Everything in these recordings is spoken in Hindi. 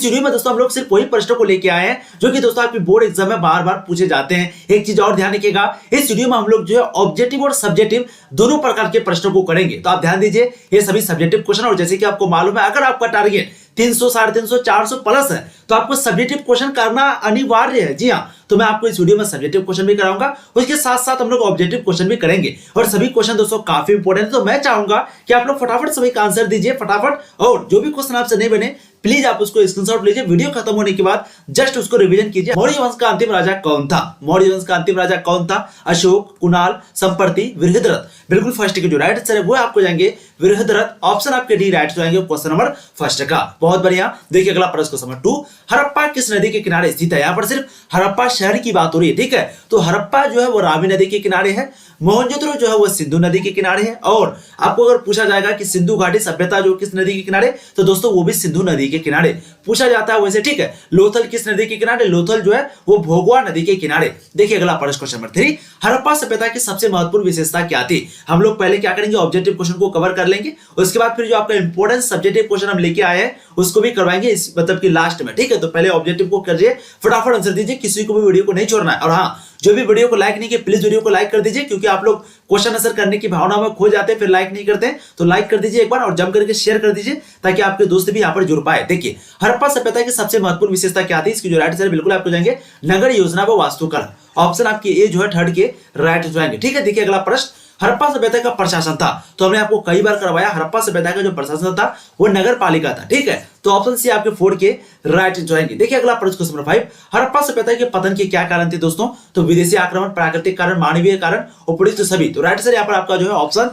वीडियो में दोस्तों हम लोग सिर्फ वही प्रश्नों को लेके आए हैं जो कि दोस्तों आपकी बोर्ड एग्जाम में बार बार पूछे जाते हैं। एक चीज और ध्यान रखिएगा, इस वीडियो में हम लोग जो है ऑब्जेक्टिव और सब्जेक्टिव दोनों प्रकार के प्रश्नों को करेंगे। तो आप ध्यान दीजिए, ये सभी सब्जेक्टिव क्वेश्चन, और जैसे कि आपको मालूम है अगर आपका टारगेट 300, 350, 400 प्लस है तो आपको सब्जेक्टिव क्वेश्चन करना अनिवार्य है। जी हाँ, तो मैं आपको इस वीडियो में सब्जेक्टिव क्वेश्चन भी कराऊंगा, उसके साथ साथ हम लोग ऑब्जेक्टिव क्वेश्चन भी करेंगे। और सभी क्वेश्चन दोस्तों काफी इंपॉर्टेंट है, तो मैं चाहूंगा कि आप लोग फटाफट सभी का आंसर दीजिए फटाफट, और जो भी क्वेश्चन आपसे नहीं बने प्लीज आप उसको स्क्रीनशॉट लीजिए। वीडियो खत्म होने के बाद जस्ट उसको रिवीजन कीजिए। मौर्य वंश का अंतिम राजा कौन था? मौर्य वंश का अंतिम राजा कौन था? अशोक, कुणाल, संपर्ति, वृहद्रथ। बिल्कुल फर्स्ट के जो राइट आंसर है वो आपको जाएंगे वृहद्रथ। ऑप्शन आपके डी राइट जाएंगे क्वेश्चन नंबर फर्स्ट का। बहुत बढ़िया। देखिए अगला प्रश्न क्वेश्चन नंबर 2, हड़प्पा किस नदी के किनारे स्थित है? यहाँ पर सिर्फ हड़प्पा शहर की बात हो रही है, ठीक है। तो हड़प्पा जो है वो रावी नदी के किनारे है, मोहनजोदड़ो जो है वो सिंधु नदी के किनारे है, और आपको अगर पूछा जाएगा कि सिंधु घाटी सभ्यता जो किस नदी के किनारे, तो दोस्तों वो भी सिंधु नदी के किनारे पूछा जाता है वैसे, ठीक है। लोथल किस नदी के किनारे? लोथल जो है वो भोगवा नदी के किनारे। देखिए अगला प्रश्न क्वेश्चन नंबर 3, हड़प्पा सभ्यता की सबसे महत्वपूर्ण विशेषता क्या थी? हम लोग पहले क्या करेंगे, ऑब्जेक्टिव क्वेश्चन को कवर कर लेंगे, उसके बाद फिर जो आपका इंपॉर्टेंट सब्जेक्टिव क्वेश्चन हम लेके आए हैं उसको भी करवाएंगे इस मतलब कि लास्ट में, ठीक है। तो पहले ऑब्जेक्टिव को करिए, फटाफट आंसर दीजिए, किसी को भी वीडियो को नहीं छोड़ना है। और हाँ, जो भी वीडियो को लाइक नहीं किया प्लीज वीडियो को लाइक कर दीजिए, क्योंकि आप लोग क्वेश्चन आंसर करने की भावना में खो जाते हैं फिर लाइक नहीं करते हैं। तो लाइक कर दीजिए एक बार और जम करके शेयर कर दीजिए ताकि आपके दोस्त भी यहाँ पर जुड़ पाए। देखिए हड़प्पा सभ्यता की सबसे महत्वपूर्ण विशेषता क्या थी? इसकी जो राइट आंसर बिल्कुल आपको जाएंगे नगर योजना व वास्तुकला। ऑप्शन आपकी ए जो है थर्ड के राइट जाएंगे, ठीक है। देखिए अगला प्रश्न, हड़प्पा सभ्यता का प्रशासन था, तो हमने आपको कई बार करवाया, हड़प्पा सभ्यता का जो प्रशासन था वो नगर पालिका था, ठीक है। तो ऑप्शन सी आपके 4 के राइट जाएंगे। देखिए अगला प्रश्न क्वेश्चन नंबर 5, हड़प्पा सभ्यता के पतन के क्या कारण थे दोस्तों? तो विदेशी आक्रमण, प्राकृतिक कारण, मानवीय कारण, उपयुक्त सभी। तो राइट आंसर यहाँ पर आपका जो है ऑप्शन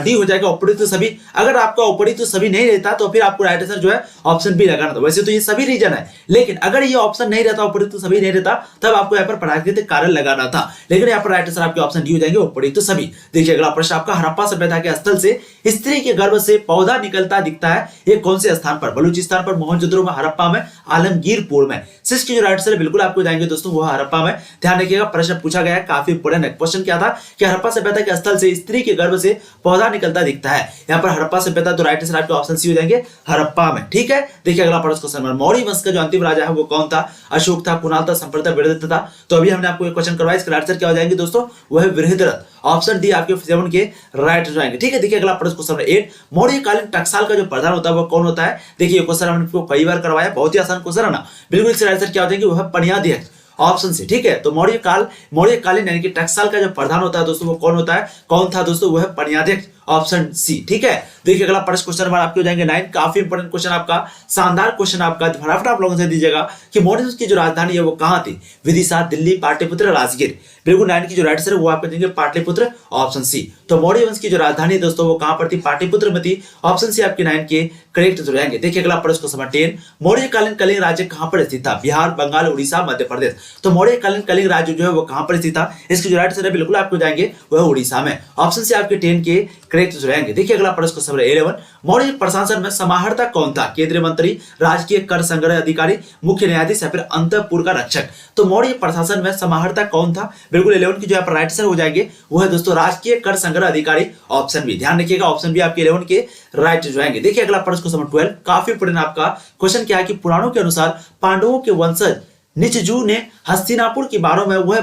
डी हो जाएगा, उपयुक्त सभी। अगर आपका उपयुक्त सभी नहीं रहता तो फिर आपको राइट आंसर जो है ऑप्शन बी लगाना था। वैसे तो ये सभी रीजन है, लेकिन अगर ये ऑप्शन नहीं रहता, उपयुक्त सभी नहीं रहता, तब आपको यहाँ पर प्राकृतिक कारण लगाना था, लेकिन यहाँ पर राइट आंसर आपके ऑप्शन डी हो जाएंगे, उपयुक्त सभी। देखिए अगला प्रश्न आपका, हड़प्पा सभ्यता के स्थल से स्त्री के गर्भ से पौधा निकलता दिखता है, ये कौन से स्थान पर? बलूचिस्तान पर, मोहनजोदड़ो में, हड़प्पा में, आलमगीरपुर में। सिर्फ की जो राइट आंसर बिल्कुल आपको जाएंगे दोस्तों वो हड़प्पा में। ध्यान रखिएगा प्रश्न पूछा गया है, काफी इंपोर्टेंट है। क्वेश्चन क्या था कि हड़प्पा सभ्यता के स्थल से स्त्री के गर्भ से पौधा निकलता दिखता है, यहाँ पर हड़प्पा सभ्यता, तो राइट आंसर आपके ऑप्शन सी हो जाएंगे हड़प्पा में, ठीक है। देखिए अगला प्रश्न क्वेश्चन नंबर, मौर्य वंश का जो अंतिम राजा है वो कौन था? अशोक था, कुणाल था, संपर्ति, वृहद्रथ था। तो अभी हमने आपको एक क्वेश्चन करवाया, इसका राइट आंसर क्या हो जाएंगे दोस्तों? वो है वृहद्रथ। ऑप्शन डी आपके 7 के राइट जाएंगे, ठीक है। देखिए अगला प्रश्न क्वेश्चन नंबर 8, मौर्यकालीन टकसाल का जो प्रधान होता है वो कौन होता है? देखिए क्वेश्चन हमने आपको कई बार करवाया, बहुत ही आसान क्वेश्चन है ना। बिल्कुल इसका राइट आंसर क्या हो जाएंगे? वो है पन्याध्यक्ष। ऑप्शन से, ठीक है। तो मौर्यकालीन यानी कि टकसाल का जो प्रधान होता है दोस्तों वो कौन होता है? कौन था दोस्तों? वो है पन्याध्यक्ष। ऑप्शन सी, ठीक है। देखिए अगला प्रश्न क्वेश्चन नंबर आपके हो जाएंगे 9, काफी इंपोर्टेंट क्वेश्चन आपका, शानदार क्वेश्चन आपका, फटाफट आप लोगों से दीजिएगा कि मौर्य वंश की जो राजधानी है वो कहाँ थी? विदिशा, दिल्ली, पाटलिपुत्र, राजगीर। बिल्कुल 9 की जो राइट आंसर है वो आपको देंगे पाटलिपुत्र, ऑप्शन सी। तो मौर्य वंश की जो राजधानी है दोस्तों वो कहाँ पर थी? पाटलिपुत्र में थी। ऑप्शन सी आपके 9 के करेक्ट हो जाएंगे। देखिए अगला प्रश्न क्वेश्चन नंबर 10, मौर्यकालीन कलिंग राज्य कहाँ पर स्थित था? बिहार, बंगाल, उड़ीसा, मध्य प्रदेश। तो मौर्यकालीन कलिंग राज्य जो है वो कहाँ पर स्थित था? इसकी जो राइट आंसर है बिल्कुल आपको जाएंगे वह उड़ीसा में। ऑप्शन से आपके 10 के करेक्ट हो जाएंगे। देखिए अगला प्रश्न क्वेश्चन नंबर 11, मौर्य प्रशासन में समाहर्ता कौन था? केंद्रीय मंत्री, राजकीय कर संग्रह अधिकारी, मुख्य न्यायाधीश या फिर अंतःपुर का रक्षक। तो मौर्य प्रशासन में समाहर्ता कौन था? बिल्कुल 11 की जो राइट आंसर हो जाएंगे वो है दोस्तों राजकीय कर संग्रह अधिकारी, ऑप्शन बी। ध्यान रखिएगा ऑप्शन बी आपके 11 के राइट हो जाएंगे। देखिए अगला प्रश्न क्वेश्चन नंबर 12, काफी इंपोर्टेंट आपका क्वेश्चन क्या है कि पुराणों के अनुसार पांडवों के वंशज निचजू ने हस्तिनापुर के बारे में वह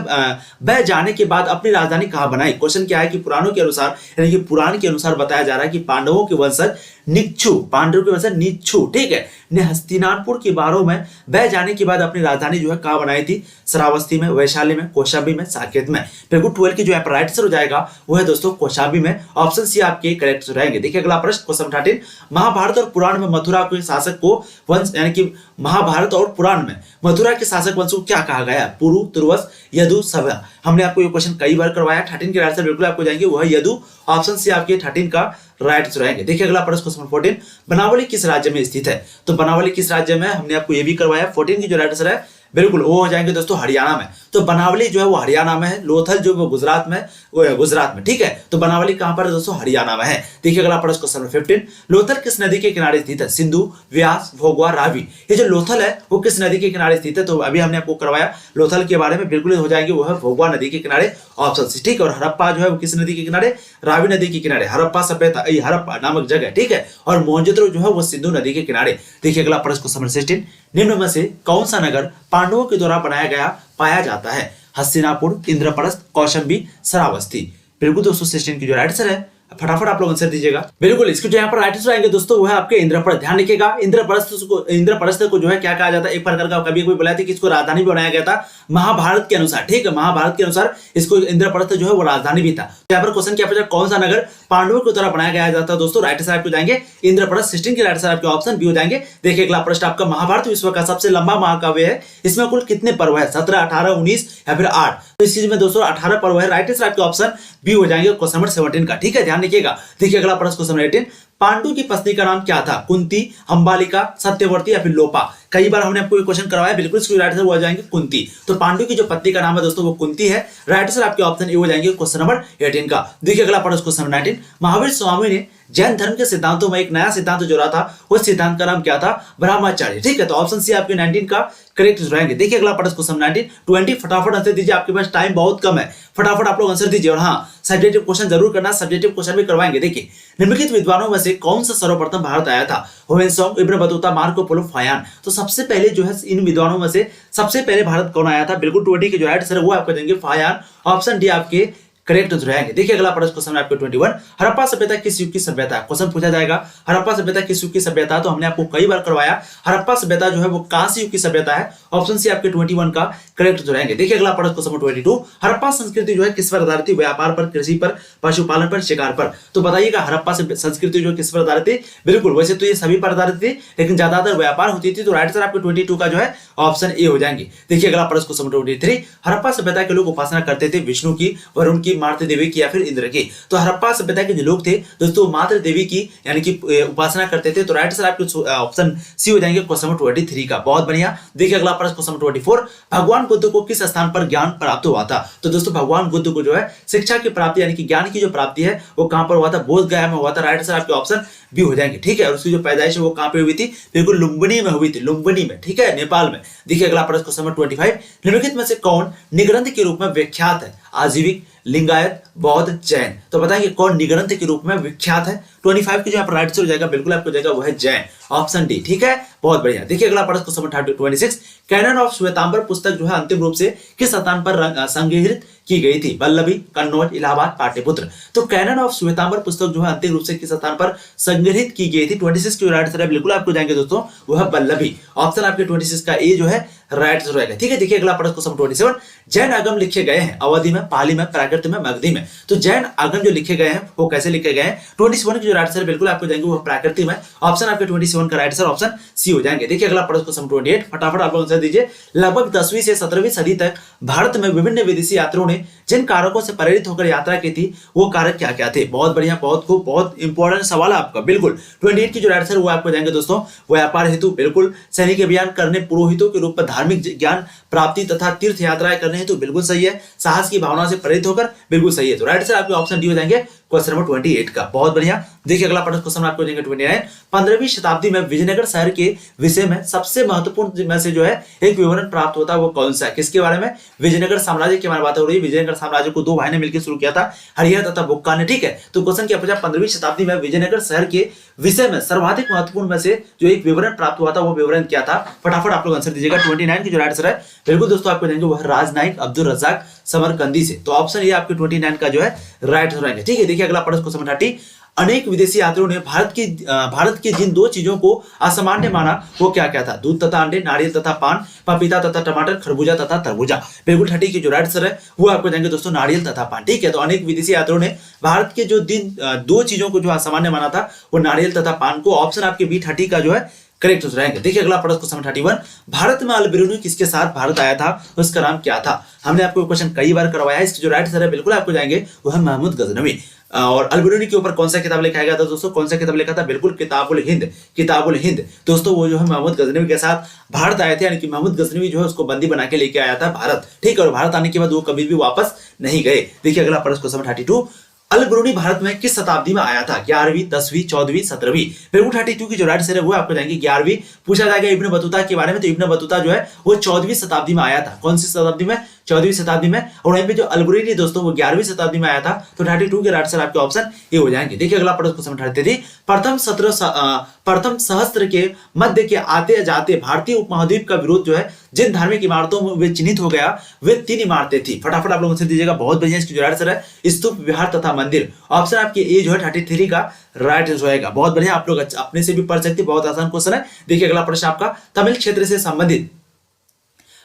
बह जाने के बाद अपनी राजधानी कहाँ बनाई? क्वेश्चन क्या है कि पुराणों के अनुसार यानी कि पुराण के अनुसार बताया जा रहा है कि पांडवों के वंशज निच्छु, पांडवों के वंशज निच्छु, ठीक है, ने हस्तिनापुर के बारों में बह जाने के बाद अपनी राजधानी जो है कहाँ बनाई थी? श्रावस्ती में, वैशाली में, कौशाम्बी में, साकेत में। बिल्कुल 12 की जो है राइट आंसर हो जाएगा वो है दोस्तों कौशाम्बी में। ऑप्शन सी आपके करेक्ट हो जाएंगे। देखिए अगला प्रश्न क्वेश्चन 13, महाभारत और पुराण में मथुरा के शासक को वंश यानी कि महाभारत और पुराण में मथुरा के शासक वंश को क्या कहा गया? पुरु, तुर्वस, यदु, सभा। हमने आपको ये क्वेश्चन कई बार करवाया। 13 के आंसर बिल्कुल आपको जाएंगे वह यदु। ऑप्शन सी आपके 13 का राइट आंसर रहेंगे। देखिए अगला प्रश्न क्वेश्चन 14, बनावली किस राज्य में स्थित है? तो बनावली किस राज्य में? हमने आपको ये भी करवाया। 14 की जो राइट आंसर है बिल्कुल वो हो जाएंगे दोस्तों हरियाणा में। तो तो बनावली जो है वो हरियाणा में है, लोथल जो वो गुजरात में, वो है गुजरात में, ठीक है। तो बनावली कहां पर है दोस्तों? हरियाणा में है। देखिए अगला प्रश्न क्वेश्चन नंबर 15, लोथल किस नदी के किनारे स्थित है? सिंधु, व्यास, भोगवा, रावी। ये जो लोथल है वो किस नदी के किनारे स्थित है? तो अभी हमने आपको करवाया लोथल के बारे में, बिल्कुल हो जाएंगे, वो है भोगवा नदी के किनारे, ऑप्शन सी, ठीक है। और हड़प्पा जो है वो किस नदी के किनारे? रावी नदी के किनारे, हड़प्पा सभ्यता, हड़प्पा नामक जगह, ठीक है। और मोहनजोदड़ो जो है वो सिंधु नदी के किनारे। देखिए अगला प्रश्न क्वेश्चन नंबर 16, निम्न में से कौन सा नगर पांडवों के द्वारा बनाया गया पाया जाता है? हस्तिनापुर, इंद्रप्रस्थ, कौशंबी, श्रावस्ती। बिल्कुल दोस्तों 16 की जो राइट आंसर है, फटाफट आप लोग आंसर दीजिएगा। बिल्कुल इसके जो यहाँ पर राइट आंसर आएंगे दोस्तों वो है आपके इंद्रप्रस्थ। ध्यान रखिएगा, इंद्रप्रस्थ को जो है क्या कहा जाता है? एक प्रकार का कभी कोई बुलाया था कि इसको राजधानी भी बनाया गया था महाभारत के अनुसार, ठीक है। महाभारत के अनुसार इसको इंद्रप्रस्थ जो है वो राजधानी भी था। यहाँ पर क्वेश्चन क्या पूछा? कौन सा नगर पांडवों के द्वारा बनाया गया जाता है? दोस्तों राइट आंसर आपको जाएंगे इंद्रप्रस्थ। 16 के राइट आंसर आपके ऑप्शन बी हो जाएंगे। देखिए अगला प्रश्न आपका, महाभारत विश्व का सबसे लंबा महाकाव्य है, इसमें कुल कितने पर्व है? 17, 18, 19 या फिर 8? तो इस चीज में दोस्तों 18 पर्व है। राइट आंसर आपके ऑप्शन बी हो जाएंगे क्वेश्चन नंबर 17 का, ठीक है। ध्यान रखिएगा। देखिए अगला प्रश्न क्वेश्चन 18, पांडु की पत्नी का नाम क्या था? कुंती, अंबालिका, सत्यवती या फिर लोपा? कई बार हमने आपको क्वेश्चन करवाया, बिल्कुल इसको राइट आंसर हो जाएंगे कुंती। तो पांडु की जो पत्नी का नाम है दोस्तों वो कुंती है। राइट आंसर आपके ऑप्शन ए हो जाएंगे क्वेश्चन नंबर 18 का। देखिए अगला प्रश्न क्वेश्चन नंबर 19, महावीर स्वामी ने जैन धर्म के सिद्धांतों में एक नया सिद्धांत जोड़ा था, उस सिद्धांत का नाम क्या था? ब्रह्मचार्य, ठीक है। तो ऑप्शन सी आपके 19 का करेक्ट रहेंगे। देखिए अगला प्रश्न क्वेश्चन 19, 20 फटाफट आंसर दीजिए, आपके पास टाइम बहुत कम है, फटाफट आप लोग आंसर दीजिए। और हाँ, सब्जेक्टिव क्वेश्चन जरूर करना, सब्जेक्टिव क्वेश्चन भी करवाएंगे। देखिए निम्नलिखित विद्वानों में से कौन सा सर्वप्रथम भारत आया था? Hiuen Tsang, Ibn Battuta, Marco Polo, Fahien. तो सबसे पहले जो है इन विद्वानों में से सबसे पहले भारत कौन आया था? बिल्कुल 20 के जो राइट आंसर है वो आपको देंगे फायान। ऑप्शन डी आपके करेक्ट रहेंगे। देखिए अगला प्रश्न क्वेश्चन आपको 21, हड़प्पा सभ्यता किस युग की सभ्यता है? क्वेश्चन पूछा जाएगा हड़प्पा सभ्यता किस युग की सभ्यता? तो हमने आपको कई बार करवाया, हड़प्पा सभ्यता जो है वो कांस्य युग की सभ्यता है। ऑप्शन सी आपके 21 का करेक्ट रहेंगे। देखिए अगला प्रश्न क्वेश्चन 22, हड़प्पा संस्कृति जो है किस पर आधारित थी? व्यापार पर, कृषि पर, पशुपालन पर, शिकार पर? तो बताइएगा हड़प्पा संस्कृति जो किस पर आधारित थी? बिल्कुल वैसे तो ये सभी पर आधारित थी, लेकिन ज्यादातर व्यापार होती थी। तो राइट आंसर आपके 22 का जो है ऑप्शन ए हो जाएंगे। देखिए अगला प्रश्न क्वेश्चन 23, हड़प्पा सभ्यता के लोग उपासना करते थे विष्णु की, वरुण की, मारुति देवी की या फिर इंद्र की? तो हड़प्पा सभ्यता के जो लोग थे दोस्तों मातृ देवी की यानी कि उपासना करते थे। तो राइट आंसर आपके ऑप्शन सी हो जाएंगे क्वेश्चन नंबर 23 का। बहुत बढ़िया। देखिए अगला प्रश्न क्वेश्चन नंबर 24, भगवान बुद्ध को किस स्थान पर ज्ञान प्राप्त हुआ था? तो दोस्तों भगवान बुद्ध को जो है शिक्षा की प्राप्ति यानी कि ज्ञान की जो प्राप्ति है वो कहां पर हुआ था? बोध गया में हुआ था। राइट आंसर आपके ऑप्शन बी हो जाएंगे, ठीक है। और उसकी जो पैदाइश है वो कहां पे हुई थी? बिल्कुल लुम्बिनी में हुई थी, लुम्बिनी में, ठीक है, नेपाल में। देखिए अगला प्रश्न क्वेश्चन नंबर 25, निम्नलिखित में से कौन निग्रंथ के रूप में विख्यात है? आजीविक, लिंगायत, बौद्ध, जैन? तो बताएंगे कौन निग्रंथ के रूप में विख्यात है? 25 की जो यहाँ पर राइट आंसर हो जाएगा बिल्कुल आपको जाएगा वो है जैन। ऑप्शन डी, ठीक है। बहुत बढ़िया। देखिए अगला प्रश्न question number 26, canon of Shwetambar पुस्तक जो है अंतिम रूप से किस स्थान पर संग्रहित की गई थी? वल्लभी, कन्नौज, इलाहाबाद, पाटलिपुत्र? तो कैनन ऑफ श्वेतांबर पुस्तक जो है अंतिम रूप से किस स्थान पर संग्रहित की गई थी? 26 की राइट आंसर है बिल्कुल आपको जाएंगे दोस्तों वो है वल्लभी। ऑप्शन आपके 26 का ए जो है राइट आंसर रहेगा, ठीक है। देखिए अगला प्रश्न क्वेश्चन 27, जैन आगम लिखे गए हैं अवधि में, पाली में, प्राकृत में, मगधी में? तो जैन आगम जो लिखे गए हैं वो कैसे लिखे गए हैं? 21 की जो राइट आंसर बिल्कुल आपको जाएंगे वो प्राकृति में। ऑप्शन आपके 27 का राइट आंसर ऑप्शन सी हो जाएंगे। देखिए अगला प्रश्न क्वेश्चन 28, फटाफट आप लोग आंसर दीजिए। लगभग 10वीं से 17वीं सदी तक भारत में विभिन्न विदेशी यात्रियों ने जिन कारकों से प्रेरित होकर यात्रा की थी वो कारक क्या क्या थे? बहुत बढ़िया, बहुत खूब, बहुत इंपॉर्टेंट सवाल है आपका। बिल्कुल 28 की जो राइट आंसर वो आपको जाएंगे दोस्तों व्यापार हेतु, बिल्कुल सैनिक अभियान करने, पुरोहितों के रूप में धार्मिक ज्ञान प्राप्ति तथा तीर्थ यात्राएं करने हेतु, बिल्कुल सही है। साहस की भावना से प्रेरित होकर, बिल्कुल सही है। तो राइट आंसर आपके ऑप्शन डी हो जाएंगे क्वेश्चन नंबर 28 का। बहुत बढ़िया। देखिए अगला क्वेश्चन आपको देंगे 29, 15वीं शताब्दी में विजयनगर शहर के विषय में सबसे महत्वपूर्ण में से जो है एक विवरण प्राप्त होता है वो कौन सा है? किसके बारे में? विजयनगर साम्राज्य के बारे में बात हो रही है। विजयनगर साम्राज्य को दो भाई ने मिलकर शुरू किया था, हरिहर तथा बुक्का ने, ठीक है। तो क्वेश्चन क्या पूछा? 15वीं शताब्दी में विजयनगर शहर के विषय में सर्वाधिक महत्वपूर्ण में से जो एक विवरण प्राप्त हुआ था वो विवरण क्या था? फटाफट आप लोग आंसर दीजिएगा। 29 की जो राइट आंसर है बिल्कुल दोस्तों आपको देंगे वो राजनायक अब्दुल रज्जाक समरकंदी से। तो ऑप्शन ये आपके 29 का जो है राइट आंसर रहेंगे, ठीक है। देखिए अगला प्रश्न क्वेश्चन 30, अनेक विदेशी यात्रियों ने भारत की जिन दो चीजों को असामान्य माना वो क्या क्या था? दूध तथा अंडे, नारियल तथा पान, पपीता तथा टमाटर, खरबूजा तथा तरबूजा? बिल्कुल 30 की जो राइट आंसर है वो आपको जाएंगे दोस्तों नारियल तथा पान, ठीक है। तो अनेक विदेशी यात्रियों ने भारत के जो दो चीजों को जो असामान्य माना था वो नारियल तथा पान को। ऑप्शन आपके बी 30 का जो है करेक्ट हो जाएंगे। देखिए अगला प्रश्न क्वेश्चन 31, भारत में अल-बिरूनी किसके साथ भारत आया था? उसका नाम क्या था? हमने आपको क्वेश्चन कई बार करवाया है। इसकी जो राइट आंसर है बिल्कुल आपको जाएंगे वो है महमूद गजनवी। और अलबरूनी के ऊपर कौन सा किताब लिखा गया था दोस्तों? कौन सा किताब लिखा था? बिल्कुल किताबुल हिंद, किताबुल हिंद। दोस्तों वो जो है मोहम्मद गजनवी के साथ भारत आए थे, यानी कि मोहम्मद गजनवी जो है उसको बंदी बना के लेके आया था भारत, ठीक है। और भारत आने के बाद वो कभी भी वापस नहीं गए। देखिए अगला प्रश्न क्वेश्चन 32, अल-बरूनी भारत में किस शताब्दी में आया था? 11वीं, 10वीं, 14वीं, 17वीं? बिल्कुल 32 की जो राइट आंसर है वो आपको जाएंगे 11वीं। पूछा जाएगा इब्न बतूता के बारे में, तो इब्न बतूता जो है वो 14वीं शताब्दी में आया था। कौन सी शताब्दी में? 14वीं शताब्दी में। और वहीं पे जो अल-बरूनी दोस्तों वो 11वीं शताब्दी में आया था। तो 32 के राइट आंसर आपके ऑप्शन ए हो जाएंगे। देखिए अगला प्रश्न क्वेश्चन 33, प्रथम सहस्त्र के मध्य के आते जाते भारतीय उपमहाद्वीप का विरोध जो है जिन धार्मिक इमारतों में वे चिन्हित हो गया वे 3 इमारतें थी। फटाफट आप लोग आंसर दीजिएगा, बहुत बढ़िया। इसकी जो राइट आंसर है स्तूप, विहार तथा मंदिर। ऑप्शन आपके ए जो है 33 का राइट आंसर होएगा। बहुत बढ़िया, आप लोग अपने से भी पढ़ सकते हैं, बहुत आसान क्वेश्चन है। देखिए अगला प्रश्न आपका तमिल क्षेत्र से संबंधित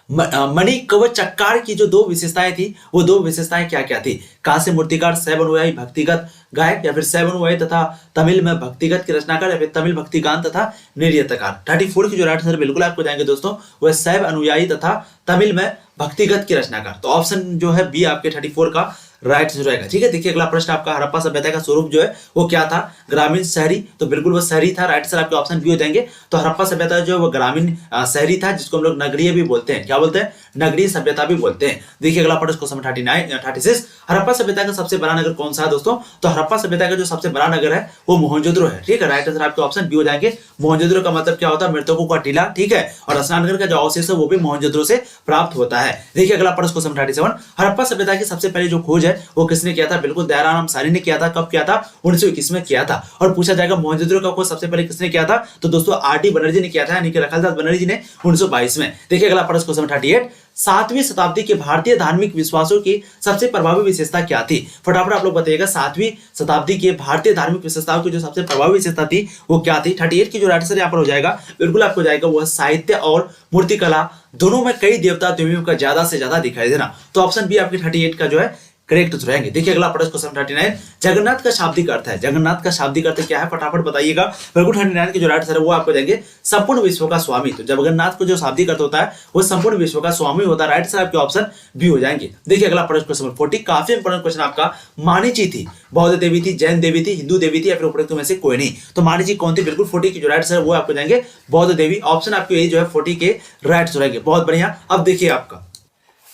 मणि कवच चक्कार की जो 2 विशेषताएं थी वो 2 विशेषताएं क्या क्या थी? कांस्य मूर्तिकार, शैव अनुयायी भक्तिगत गायक, या फिर शैव अनुयायी तथा तमिल में भक्तिगत की रचनाकार, या फिर तमिल भक्ति गान तथा निर्यतकार? 34 की जो राइट आंसर बिल्कुल आपको जाएंगे दोस्तों वह शैव अनुयायी तथा तमिल में भक्तिगत की रचनाकार। तो ऑप्शन जो है बी आपके 34 का राइट आंसर रहेगा, ठीक है। देखिए अगला प्रश्न आपका हड़प्पा सभ्यता का स्वरूप जो है वो क्या था? ग्रामीण, शहरी? तो बिल्कुल वो शहरी था, राइट आंसर आपके ऑप्शन बी हो जाएंगे। तो हड़प्पा सभ्यता जो है वो ग्रामीण शहरी था, जिसको हम लोग नगरीय भी बोलते हैं। क्या बोलते हैं? नगरीय सभ्यता भी बोलते हैं। देखिए अगला प्रश्न क्वेश्चन 36, हड़प्पा सभ्यता का सबसे बड़ा नगर कौन सा है दोस्तों? तो हड़प्पा सभ्यता का जो सबसे बड़ा नगर है वो मोहनजोदड़ो है, ठीक है। राइट आंसर आपके ऑप्शन बी हो जाएंगे। मोहनजोदड़ो का मतलब क्या होता है? मृतकों का टीला, ठीक है। और स्नानगढ़ का जो अवशेष है वो भी मोहनजोदड़ो से प्राप्त होता है। देखिए अगला प्रश्न क्वेश्चन 37, हड़प्पा सभ्यता की सबसे पहले जो खोज है वो किसने किया था? बिल्कुल दयाराम सारी ने किया था। कब किया था? 1921 में किया था। और पूछा जाएगा मोहनजोदड़ो का खोज सबसे पहले किसने किया था? तो दोस्तों आर.डी. बनर्जी ने किया था, यानी कि रखलदास बनर्जी ने 1922 में। देखिए अगला प्रश्न क्वेश्चन 38, 7वीं शताब्दी के भारतीय धार्मिक विश्वासों की सबसे प्रभावी विशेषता क्या थी? फटाफट आप लोग बताइएगा, 7वीं शताब्दी के भारतीय धार्मिक विशेषताओं की जो सबसे प्रभावी विशेषता थी वो क्या थी? 38 की जो राइट आंसर यहाँ पर हो जाएगा बिल्कुल आपको जाएगा वह साहित्य और मूर्तिकला दोनों में कई देवता देवियों का ज्यादा से ज्यादा दिखाई देना। तो ऑप्शन बी आपके 38 का जो है करेक्ट उत्तर रहेंगे। देखिए अगला प्रश्न क्वेश्चन 39, जगन्नाथ का शाब्दिक अर्थ है। जगन्नाथ का शाब्दिक अर्थ क्या है? फटाफट बताइएगा। बिल्कुल 39 के जो राइट आंसर है वो आपको देंगे संपूर्ण विश्व का स्वामी। तो जगन्नाथ को जो शाब्दिक अर्थ होता है वो संपूर्ण विश्व का स्वामी होता है। राइट आंसर आपके ऑप्शन बी हो जाएंगे। देखिए अगला प्रश्न क्वेश्चन 40, काफी इंपॉर्टेंट क्वेश्चन आपका। माणिची थी बौद्ध देवी थी, जैन देवी थी, हिंदू देवी थी, या फिर उपरोक्त में से कोई नहीं? तो माणिची कौन थी? बिल्कुल 40 की जो राइट आंसर है वो आपको जाएंगे बौद्ध देवी। ऑप्शन आपके ए जो है 40 के राइट आंसर रहेंगे। बहुत बढ़िया। अब देखिए आपका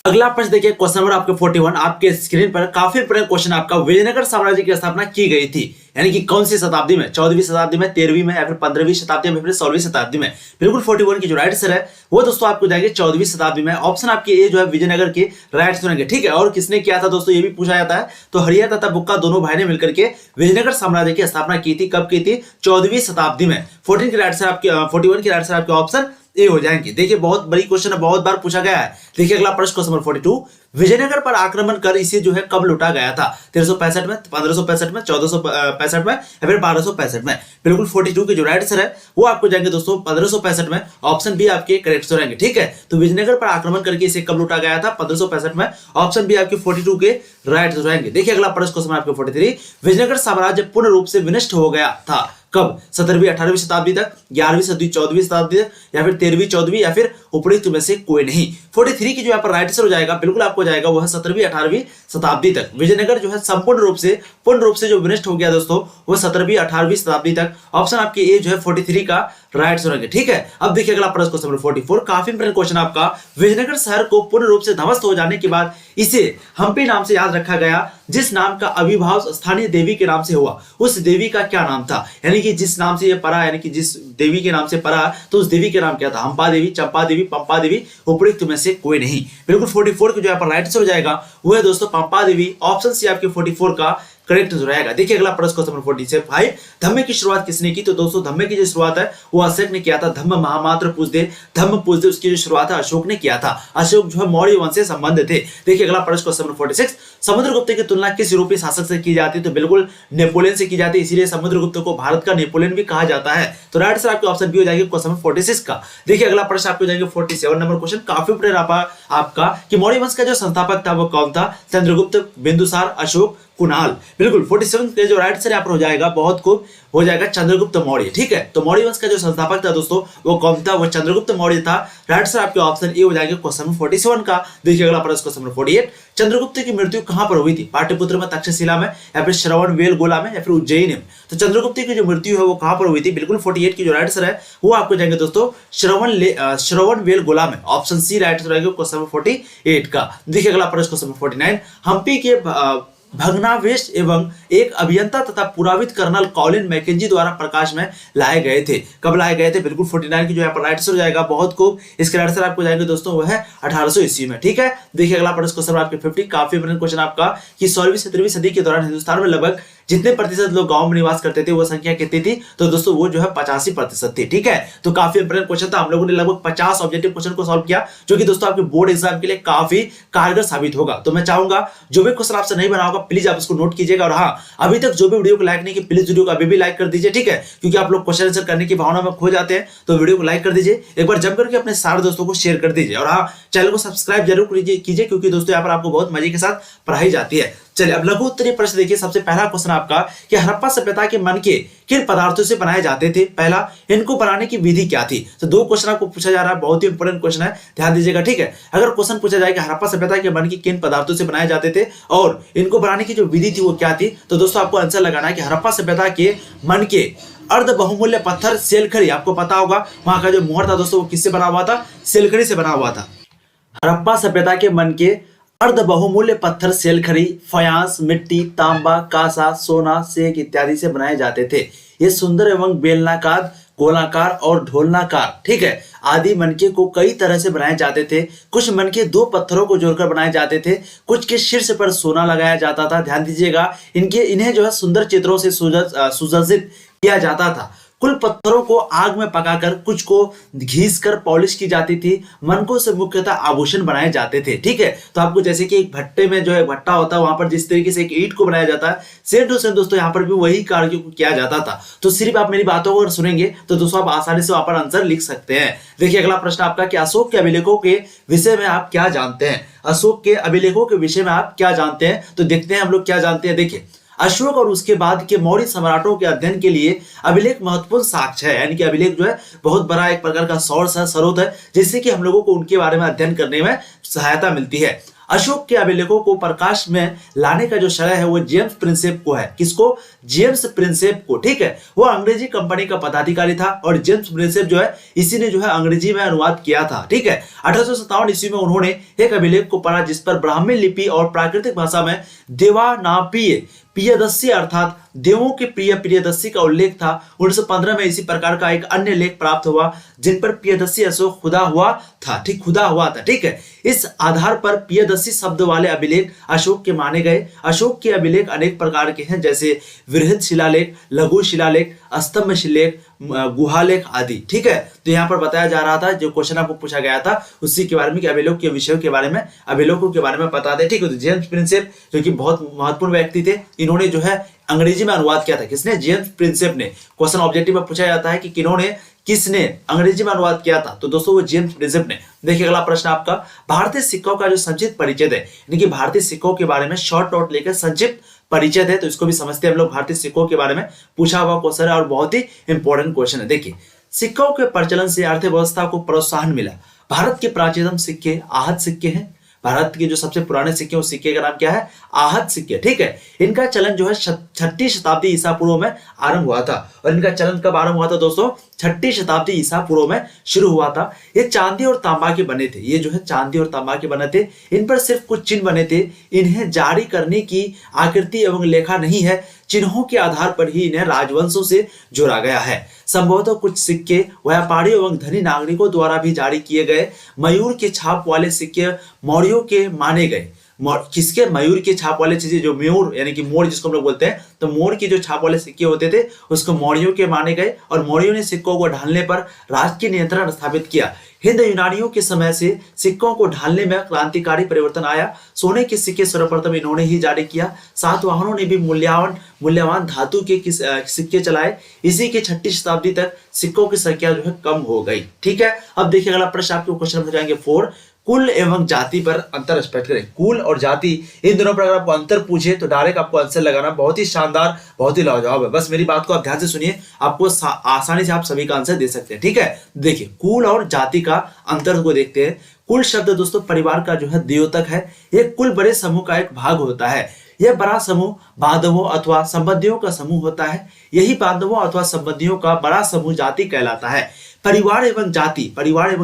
अगला प्रश्न देखिए, क्वेश्चन नंबर आपके 41 आपके स्क्रीन पर काफी इंपॉर्टेंट क्वेश्चन आपका। विजयनगर साम्राज्य की स्थापना की गई थी, यानी कि कौन सी शताब्दी में? 14वीं शताब्दी में, 13वीं में, या फिर 15वीं शताब्दी में, फिर 16वीं शताब्दी में? बिल्कुल 41 की जो राइट आंसर है वो दोस्तों आपको जाएंगे 14वीं शताब्दी में। ऑप्शन आपके ए जो है विजयनगर के राइट आंसर होंगे, ठीक है। और किसने किया था दोस्तों ये भी पूछा जाता है। तो हरिया तथा बुक्का दोनों भाई ने मिलकर के विजयनगर साम्राज्य की स्थापना की थी। कब की थी? 14वीं शताब्दी में। 14 की राइट आंसर आपके 41 की राइट आंसर आपके ऑप्शन ए हो जाएंगे। देखिए बहुत बड़ी क्वेश्चन है, बहुत बार पूछा गया है। देखिए अगला प्रश्न क्वेश्चन नंबर 42, विजयनगर पर आक्रमण कर इसे जो है कब लूटा गया था? 1365 में, 1565 में, 1465 में, या फिर 1265 में? बिल्कुल 42 के जो राइट आंसर है वो आपको जाएंगे दोस्तों 1565 में। ऑप्शन बी आपके करेक्ट रहेंगे, ठीक है। तो विजयनगर पर आक्रमण करके इसे कब लूटा गया था? 1565 में। ऑप्शन बी आपके 42 के राइट आंसर रहेंगे। देखिए अगला प्रश्न क्वेश्चन आपके 43, विजयनगर साम्राज्य पूर्ण रूप से विनष्ट हो गया था कब? 17वीं 18वीं शताब्दी तक, 11वीं 14वीं शताब्दी तक, या फिर 13वीं 14वीं, या फिर उपरोक्त में से कोई नहीं? 43 की जो यहाँ पर राइट आंसर हो जाएगा बिल्कुल आपको जाएगा वह 17वीं 18वीं शताब्दी तक। विजयनगर जो है संपूर्ण रूप से जो विनष्ट हो गया दोस्तों वो 17वीं 18वीं शताब्दी तक। ऑप्शन आपके ए जो है 43 का राइट आंसर होंगे, ठीक है। अब देखिए अगला प्रश्न क्वेश्चन नंबर 44, काफी इंपॉर्टेंट क्वेश्चन आपका। विजयनगर शहर को पूर्ण रूप से ध्वस्त हो जाने के बाद इसे हम्पी नाम से याद रखा गया। जिस नाम का आविर्भाव स्थानीय देवी के नाम से हुआ उस देवी का क्या नाम था? यानी कि जिस नाम से ये पड़ा, यानी कि जिस देवी के नाम से पड़ा तो उस देवी के नाम क्या था? हम्पा देवी, चंपा देवी, पंपा देवी, उपरोक्त में से कोई नहीं? बिल्कुल 44 के जो यहाँ पर राइट आंसर हो जाएगा वो है दोस्तों पंपा देवी। ऑप्शन सी आपके 44 का करेक्ट रहेगा। देखिए अगला प्रश्न क्वेश्चन नंबर 45, धम्मे की शुरुआत किसने की? तो दोस्तों धम्मे की जो शुरुआत है वो अशोक ने किया था। धम्म महामात्र पूजदे, धम्म पूजदे, उसकी जो शुरुआत है अशोक ने किया था। अशोक जो है मौर्य वंश से संबंध थे। देखिए अगला प्रश्न क्वेश्चन नंबर 46, समुद्रगुप्त की तुलना किस यूरोपीय शासक से की जाती है? तो बिल्कुल नेपोलियन से की जाती है, इसीलिए समुद्रगुप्त को भारत का नेपोलियन भी कहा जाता है। तो राइट आंसर आपके ऑप्शन बी हो जाएगा क्वेश्चन नंबर 46 का। देखिए अगला प्रश्न आपको जाएंगे 47 नंबर क्वेश्चन, काफी इंपॉर्टेंट आपका कि मौर्य वंश का जो संस्थापक था वो कौन था? चंद्रगुप्त, बिंदुसार, अशोक, कुणाल। बिल्कुल 47 के जो राइट आंसर यहाँ पर हो जाएगा, बहुत खूब, हो जाएगा चंद्रगुप्त मौर्य। ठीक है, तो मौर्य वंश का जो संस्थापक था दोस्तों वो कौन था? वो चंद्रगुप्त मौर्य था। राइट आंसर आपके ऑप्शन ए हो जाएगा क्वेश्चन नंबर 47 का। देखिए अगला प्रश्न क्वेश्चन नंबर 48, चंद्रगुप्त की मृत्यु कहां पर हुई थी? पाटलिपुत्र में, तक्षशिला में, या फिर श्रवणबेलगोला में, या फिर उज्जैन में? तो चंद्रगुप्त की जो मृत्यु है वो कहां पर हुई थी? बिल्कुल 48 की जो राइट आंसर है वो आपको जाएंगे दोस्तों श्रवणबेलगोला में। ऑप्शन सी राइट आंसर रहेगा क्वेश्चन नंबर 48 का। देखिए अगला प्रश्न क्वेश्चन नंबर 49, हम्पी के भग्नावशेष एवं एक अभियंता तथा पुराविद कर्नल कॉलिन मैकेंजी द्वारा प्रकाश में लाए गए थे। कब लाए गए थे? बिल्कुल 49 की जो यहाँ पर राइट आंसर हो जाएगा, बहुत खूब। इसके राइट आंसर आपको जाएंगे दोस्तों वो है 1800 ईस्वी में। ठीक है, देखिए अगला प्रश्न क्वेश्चन आपके 50, काफी इंपॉर्टेंट क्वेश्चन आपका कि 16वीं 17वीं सदी के दौरान हिंदुस्तान में लगभग जितने प्रतिशत लोग गांव में निवास करते थे वो संख्या कितनी थी? तो दोस्तों वो जो है 85% थी। ठीक है, तो काफी इंपॉर्टेंट क्वेश्चन था। हम लोगों ने लगभग 50 ऑब्जेक्टिव क्वेश्चन को सॉल्व किया, जो कि दोस्तों आपके बोर्ड एग्जाम के लिए काफी कारगर साबित होगा। तो मैं चाहूंगा जो भी क्वेश्चन आपसे नहीं बना होगा प्लीज आप उसको नोट कीजिएगा, और हाँ अभी तक जो भी वीडियो को लाइक नहीं किया प्लीज वीडियो को अभी भी लाइक कर दीजिए। ठीक है, क्योंकि आप लोग क्वेश्चन आंसर करने की भावना में खो जाते हैं, तो वीडियो को लाइक कर दीजिए, एक बार जम करके अपने सारे दोस्तों को शेयर कर दीजिए, और हाँ चैनल को सब्सक्राइब जरूर कीजिए, क्योंकि दोस्तों यहाँ पर आपको बहुत मजे के साथ पढ़ाई जाती है। चलिए अब लघु उत्तरीय प्रश्न देखिए। सबसे पहला क्वेश्चन आपका कि हड़प्पा सभ्यता के मनके किन पदार्थों से बनाए जाते थे? पहला, इनको बनाने की विधि क्या थी? तो दो क्वेश्चन आपको पूछा जा रहा है, बहुत ही इंपॉर्टेंट क्वेश्चन है, ध्यान दीजिएगा। ठीक है, अगर क्वेश्चन पूछा जाए कि हड़प्पा सभ्यता के मनके किन पदार्थों से बनाए जाते थे और इनको बनाने की जो विधि थी वो क्या थी, तो दोस्तों आपको आंसर लगाना है कि हड़प्पा सभ्यता के मनके अर्ध बहुमूल्य पत्थर सेलखड़ी, आपको पता होगा वहां का जो मोहर था दोस्तों वो किससे बना हुआ था? सेलखड़ी से बना हुआ था। हड़प्पा सभ्यता के मनके अर्ध बहुमूल्य पत्थर सेलखड़ी, फयांस, मिट्टी, तांबा, कांसा, सोना, सेक इत्यादि से बनाए जाते थे। ये सुंदर एवं बेलनाकार, गोलाकार और ढोलनाकार, ठीक है, आदि मनके को कई तरह से बनाए जाते थे। कुछ मनके दो पत्थरों को जोड़कर बनाए जाते थे, कुछ के शीर्ष पर सोना लगाया जाता था। ध्यान दीजिएगा, इन्हें जो है सुंदर चित्रों से सुसज्जित किया जाता था। कुल पत्थरों को आग में पकाकर कुछ को घिस कर पॉलिश की जाती थी। मनकों से मुख्यतः आभूषण बनाए जाते थे। ठीक है, तो आपको जैसे कि एक भट्टे में जो है भट्टा होता है, वहां पर जिस तरीके से एक ईंट को बनाया जाता है, सेम टू सेम दोस्तों यहाँ पर भी वही कार्य को किया जाता था। तो सिर्फ आप मेरी बातों को सुनेंगे तो दोस्तों आप आसानी से वहां पर आंसर लिख सकते हैं। देखिए अगला प्रश्न आपका कि अशोक के अभिलेखों के विषय में आप क्या जानते हैं? अशोक के अभिलेखों के विषय में आप क्या जानते हैं? तो देखते हैं हम लोग क्या जानते हैं। देखिए, अशोक और उसके बाद के मौर्य सम्राटों के अध्ययन के लिए अभिलेख महत्वपूर्ण साक्ष्य है, यानी कि अभिलेख जो है बहुत बड़ा एक प्रकार का सोर्स है, स्रोत है, जिससे कि हम लोगों को उनके बारे में अध्ययन करने में सहायता मिलती है। अशोक के अभिलेखों को प्रकाश में लाने का जो श्रेय है वो जेम्स प्रिंसेप को है। किसको? जेम्स प्रिंसेप को। ठीक है, वो अंग्रेजी कंपनी का पदाधिकारी था और जेम्स प्रिंसेप जो है इसी ने जो है अंग्रेजी में अनुवाद किया था। ठीक है, 1857 ईस्वी में उन्होंने एक अभिलेख को पढ़ा जिस पर ब्राह्मी लिपि और प्राकृतिक भाषा में देवानापिय प्रियदर्शी अर्थात देवों के प्रिय प्रियदर्शी का उल्लेख था। 1915 में इसी प्रकार का एक अन्य लेख प्राप्त हुआ जिन पर प्रियदर्शी अशोक खुदा हुआ था। ठीक, खुदा हुआ था। ठीक है, इस आधार पर प्रियदर्शी शब्द वाले अभिलेख अशोक के माने गए। अशोक के अभिलेख अनेक प्रकार के हैं, जैसे वृहद शिलालेख, लघु शिलालेख, स्तंभ शिलालेख, गुहालेख आदि। ठीक है, तो यहाँ पर बताया जा रहा था, जो क्वेश्चन आपको पूछा गया था उसी के बारे में कि अभिलेख के विषयों के बारे में, अभिलेखों के बारे में बता दे। ठीक है, तो जेम्स प्रिंसेप जो कि बहुत महत्वपूर्ण व्यक्ति थे, इन्होंने जो है अंग्रेजी में अनुवाद किया था। किसने? जेम्स प्रिंसेप ने। क्वेश्चन ऑब्जेक्टिव में पूछा जाता है कि किसने अंग्रेजी में अनुवाद किया था, तो दोस्तों वो जेम्स प्रिंसेप ने। देखिए अगला प्रश्न आपका, भारतीय सिक्कों का जो संक्षिप्त परिचय है, यानी कि भारतीय सिक्कों के बारे में शॉर्ट नोट लेकर संक्षिप्त परिचय है, तो इसको भी समझते हैं हम लोग। भारतीय सिक्कों के बारे में पूछा हुआ क्वेश्चन है और बहुत ही इंपॉर्टेंट क्वेश्चन है। देखिए, सिक्कों के प्रचलन से अर्थव्यवस्था को प्रोत्साहन मिला। भारत के प्राचीनतम सिक्के आहत सिक्के हैं। भारत के जो सबसे पुराने सिक्के, उस सिक्के का नाम क्या है? आहत सिक्के। ठीक है, इनका चलन जो है 6ठी शताब्दी ईसा पूर्व में आरंभ हुआ था। और इनका चलन कब आरंभ हुआ था दोस्तों? 6ठी शताब्दी ईसा पूर्व में शुरू हुआ था। ये चांदी और तांबा के बने थे। ये जो है चांदी और तांबा के बने थे। इन पर सिर्फ कुछ चिन्ह बने थे। इन्हें जारी करने की आकृति एवं लेखा नहीं है। चिन्हों के आधार पर ही इन्हें राजवंशों से जोड़ा गया है। संभवतः कुछ सिक्के व्यापारियों एवं धनी नागरिकों द्वारा भी जारी किए गए। मयूर के छाप वाले सिक्के मौर्यों के माने गए। किसके? मयूर के छाप वाले चीजें, जो मयूर यानी कि मोर जिसको हम लोग बोलते हैं, तो मोर के जो छाप वाले सिक्के होते थे उसको मौर्यों के माने गए। और मौर्यों ने सिक्कों को ढालने पर राजकीय नियंत्रण स्थापित किया। हिंद यूनानियों के समय से सिक्कों को ढालने में क्रांतिकारी परिवर्तन आया। सोने के सिक्के सर्वप्रथम इन्होंने ही जारी किया। सातवाहनों ने भी मूल्यवान धातु के सिक्के चलाए। इसी के 6ठी शताब्दी तक सिक्कों की संख्या जो है कम हो गई। ठीक है, अब देखिए अगला प्रश्न आपके क्वेश्चन नंबर जाएंगे 4। कुल एवं जाति पर अंतर स्पष्ट करें। कुल और जाति इन दोनों पर अगर आपको अंतर पूछे तो डायरेक्ट आपको आंसर लगाना बहुत ही शानदार, बहुत ही लाजवाब है। बस मेरी बात को आप ध्यान से सुनिए, आपको आसानी से आप सभी का आंसर दे सकते हैं। ठीक है, देखिए कुल और जाति का अंतर को देखते हैं। कुल शब्द दोस्तों परिवार का जो है द्योतक है। एक कुल बड़े समूह का एक भाग होता है। यह बड़ा समूह बांधवों अथवा संबंधियों का समूह होता है। यही बांधवों अथवा संबंधियों का बड़ा समूह जाति कहलाता है। परिवार एवं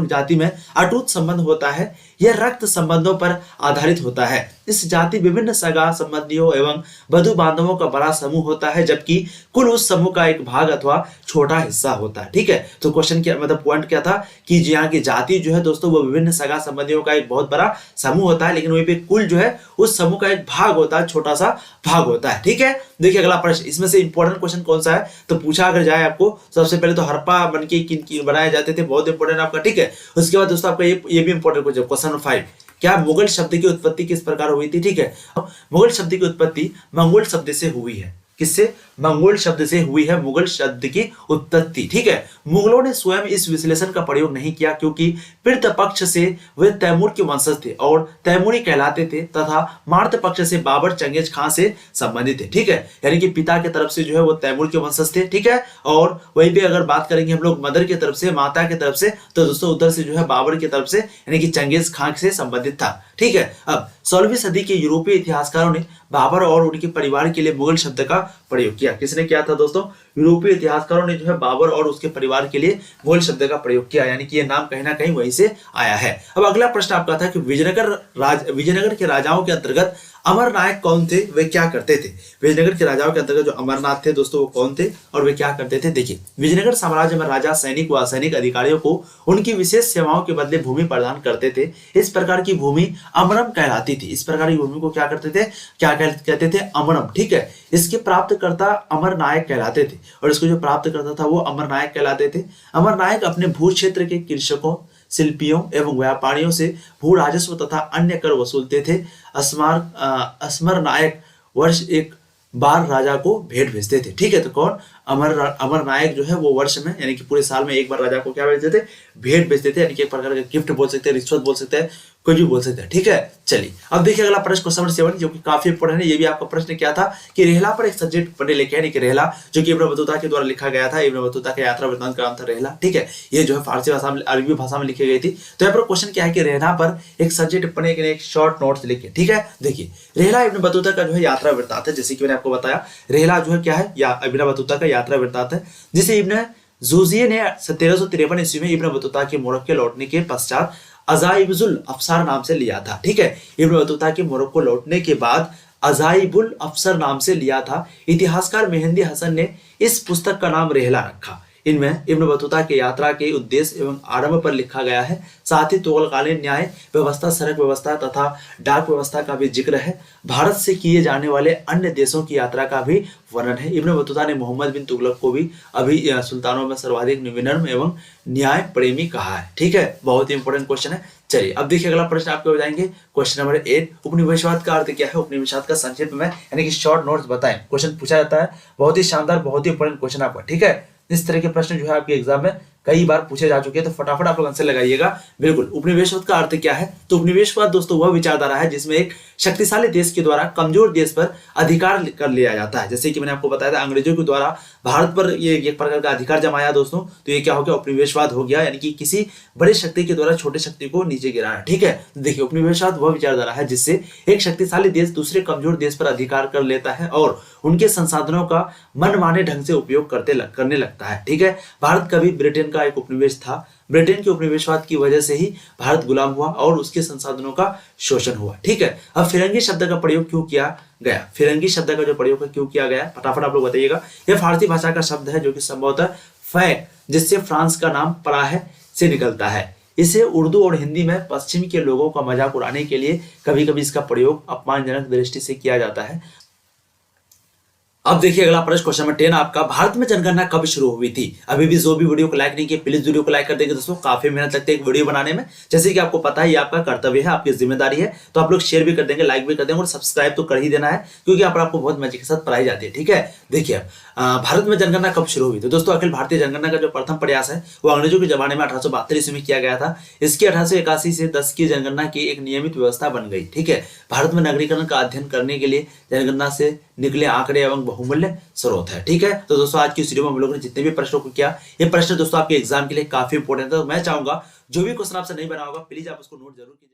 जाति में अटूट संबंध होता है। यह रक्त संबंधों पर आधारित होता है। इस जाति विभिन्न सगा संबंधियों एवं बधु बांधवों का बड़ा समूह होता है, जबकि कुल उस समूह का एक भाग अथवा छोटा हिस्सा होता है। ठीक है, तो क्वेश्चन क्या मतलब पॉइंट क्या था कि यहाँ की जाति जो है दोस्तों वो विभिन्न सगा संबंधियों का एक बहुत बड़ा समूह होता है, लेकिन वहीं पे कुल जो है उस समूह का एक भाग होता है, छोटा सा भाग होता है। ठीक है, देखिए अगला प्रश्न, इसमें से इंपॉर्टेंट क्वेश्चन कौन सा है तो पूछा अगर जाए आपको, सबसे पहले तो हड़प्पा बन के किन बनाए जाते थे, बहुत इंपॉर्टेंट आपका। ठीक है, उसके बाद दोस्तों आपका ये भी इंपॉर्टेंट क्वेश्चन 5, क्या मुगल शब्द की उत्पत्ति किस प्रकार हुई थी। ठीक है, मुगल शब्द की उत्पत्ति मंगोल शब्द से हुई है। किससे? मंगोल शब्द से हुई है मुगल शब्द की उत्पत्ति। ठीक है, मुगलों ने स्वयं इस विश्लेषण का प्रयोग नहीं किया, क्योंकि पृथ पक्ष से वे तैमूर के वंशज थे और तैमूरी कहलाते थे, तथा मार्त पक्ष से बाबर चंगेज खां से संबंधित थे। ठीक है, यानी कि पिता के तरफ से जो है वो तैमूर के वंशज थे। ठीक है, और वहीं पे अगर बात करेंगे हम लोग मदर की तरफ से, माता की तरफ से, तो दोस्तों उधर से जो है बाबर की तरफ से यानी कि चंगेज खां से संबंधित था। ठीक है, अब 16वीं सदी के यूरोपीय इतिहासकारों ने बाबर और उनके परिवार के लिए मुगल शब्द का प्रयोग किया। किसने किया था दोस्तों? यूरोपीय इतिहासकारों ने जो है बाबर और उसके परिवार के लिए मुगल शब्द का प्रयोग किया, यानी कि यह नाम कहीं ना कहीं वहीं से आया है। अब अगला प्रश्न आपका था कि विजयनगर के राजाओं के अंतर्गत अमर नायक कौन थे, वे क्या करते थे। विजयनगर के राजाओं के अंतर्गत जो अमरनाथ थे दोस्तों वो कौन थे और वे क्या करते थे। देखिए, विजयनगर साम्राज्य में राजा सैनिक व असैनिक अधिकारियों को उनकी विशेष सेवाओं के बदले भूमि प्रदान करते थे। इस प्रकार की भूमि अमरम कहलाती थी। इस प्रकार की भूमि को क्या करते थे, क्या कहते थे? अमरम। ठीक है, इसके प्राप्तकर्ता अमर नायक कहलाते थे और इसको जो प्राप्त करता था वो अमर नायक कहलाते थे। अमर नायक अपने भू क्षेत्र के कृषकों, शिल्पियों एवं व्यापारियों से भू राजस्व तथा अन्य कर वसूलते थे। असमर नायक वर्ष एक बार राजा को भेंट भेजते थे। ठीक है, तो कौन? अमर नायक जो है वो वर्ष में यानी कि पूरे साल में एक बार राजा को क्या भेजते थे? भेंट भेजते थे, यानी कि एक प्रकार का गिफ्ट बोल सकते हैं, रिश्वत बोल सकते हैं, कुछ भी बोल सकते हैं। ठीक है, चलिए अब देखिए अगला प्रश्न क्वेश्चन नंबर 7 जो कि काफी इंपॉर्टेंट है। ये भी आपका प्रश्न क्या था कि रेहला पर एक सब्जेक्ट पढ़ने लेके आए, रेहला जो कि इब्न बतूता के द्वारा लिखा गया था। इब्न बतूता के यात्रा वृत्तांत का नाम था रेहला। ठीक है, ये जो है फारसी भाषा में, अरबी भाषा में लिखी गई थी। तो यहाँ पर क्वेश्चन क्या है कि रेहला पर एक सब्जेक्ट टिप्पणी के लिए एक शॉर्ट नोट्स लिखे। ठीक है, देखिए रेहला इब्न बतूता का जो है यात्रा वृत्तांत है। जैसे कि मैंने आपको बताया रेहला जो है क्या है, या इब्न बतूता का यात्रा वृत्तांत है, जिसे इब्न जूज़िये ने 1353 ईस्वी में इब्न बतूता के मोरक्को लौटने के पश्चात अजाइबुल अफसार नाम से लिया था। ठीक है, इब्न बतूता के मोरक्को लौटने के बाद अजाइबुल अफसर नाम से लिया था। इतिहासकार मेहंदी हसन ने इस पुस्तक का नाम रेहला रखा। इनमें इब्न बतूता के यात्रा के उद्देश्य एवं आरंभ पर लिखा गया है। साथ ही तोगलकालीन न्याय व्यवस्था, सड़क व्यवस्था तथा डाक व्यवस्था का भी जिक्र है। भारत से किए जाने वाले अन्य देशों की यात्रा का भी वर्णन है। इब्न बतूता ने मोहम्मद बिन तुगलक को भी अभी सुल्तानों में सर्वाधिक विनम्र एवं न्याय प्रेमी कहा है। ठीक है, बहुत ही इंपॉर्टेंट क्वेश्चन है। चलिए अब देखिए अगला प्रश्न आपको हो जाएंगे क्वेश्चन नंबर 8, उपनिवेशवाद का अर्थ क्या है। उपनिवेशवाद का संक्षिप्त में यानी कि शॉर्ट नोट्स बताएं। क्वेश्चन पूछा जाता है, बहुत ही शानदार, बहुत ही इंपॉर्टेंट क्वेश्चन आपका। ठीक है, इस तरह के प्रश्न जो है आपके एग्जाम में कई बार पूछे जा चुके हैं, तो फटाफट आप लोग आंसर लगाइएगा। बिल्कुल, उपनिवेशवाद का अर्थ क्या है? तो उपनिवेशवाद दोस्तों वह विचारधारा है जिसमें एक शक्तिशाली देश के द्वारा कमजोर देश पर अधिकार कर लिया जाता है। जैसे कि मैंने आपको बताया था अंग्रेजों के द्वारा भारत पर ये एक प्रकार का अधिकार जमाया दोस्तों, तो ये क्या हो गया? उपनिवेशवाद हो गया, यानी कि किसी बड़ी शक्ति के द्वारा छोटे शक्ति को नीचे गिराना। ठीक है, देखिए उपनिवेशवाद वह विचारधारा है जिससे एक शक्तिशाली देश दूसरे कमजोर देश पर अधिकार कर लेता है और उनके संसाधनों का मनमाने ढंग से उपयोग करने लगता है। ठीक है, भारत कभी ब्रिटेन का एक उपनिवेश था। ब्रिटेन के उपनिवेशवाद की वजह से ही भारत गुलाम हुआ और उसके संसाधनों का शोषण हुआ। ठीक है, अब फिरंगी शब्द का प्रयोग क्यों किया गया? फिरंगी शब्द का जो प्रयोग क्यों किया गया, फटाफट आप लोग बताइएगा। यह फारसी भाषा का शब्द है जो कि संभवतः फै, जिससे फ्रांस का नाम पड़ा है, से निकलता है। इसे उर्दू और हिंदी में पश्चिम के लोगों का मजाक उड़ाने के लिए कभी कभी इसका प्रयोग अपमानजनक दृष्टि से किया जाता है। अब देखिए अगला प्रश्न, क्वेश्चन नंबर 10 आपका, भारत में जनगणना कब शुरू हुई थी? अभी भी जो भी वीडियो को लाइक नहीं किया प्लीज वीडियो को लाइक कर देंगे दोस्तों, काफी मेहनत लगती है एक वीडियो बनाने में, जैसे कि आपको पता है ये आपका कर्तव्य है, आपकी जिम्मेदारी है, तो आप लोग शेयर भी कर देंगे, लाइक भी कर देंगे और सब्सक्राइब तो कर ही देना है, क्योंकि यहाँ पर आपको बहुत मजे के साथ पढ़ाई जाती है। ठीक है, देखिए भारत में जनगणना कब शुरू हुई? तो दोस्तों अखिल भारतीय जनगणना का जो प्रथम प्रयास है वो अंग्रेजों के जमाने में 1872 ईस्वी में किया गया था। इसकी 1881 से 10 की जनगणना की एक नियमित व्यवस्था बन गई। ठीक है, भारत में नगरीकरण का अध्ययन करने के लिए जनगणना से निकले आंकड़े एवं बहुमूल्य स्रोत है। ठीक है, तो दोस्तों आज की इस वीडियो में हम लोगों ने जितने भी प्रश्नों को किया, ये प्रश्न दोस्तों आपके एग्जाम के लिए काफी इंपॉर्टेंट है, तो मैं चाहूंगा जो भी क्वेश्चन आपसे नहीं बना होगा प्लीज आप उसको नोट जरूर कीजिए।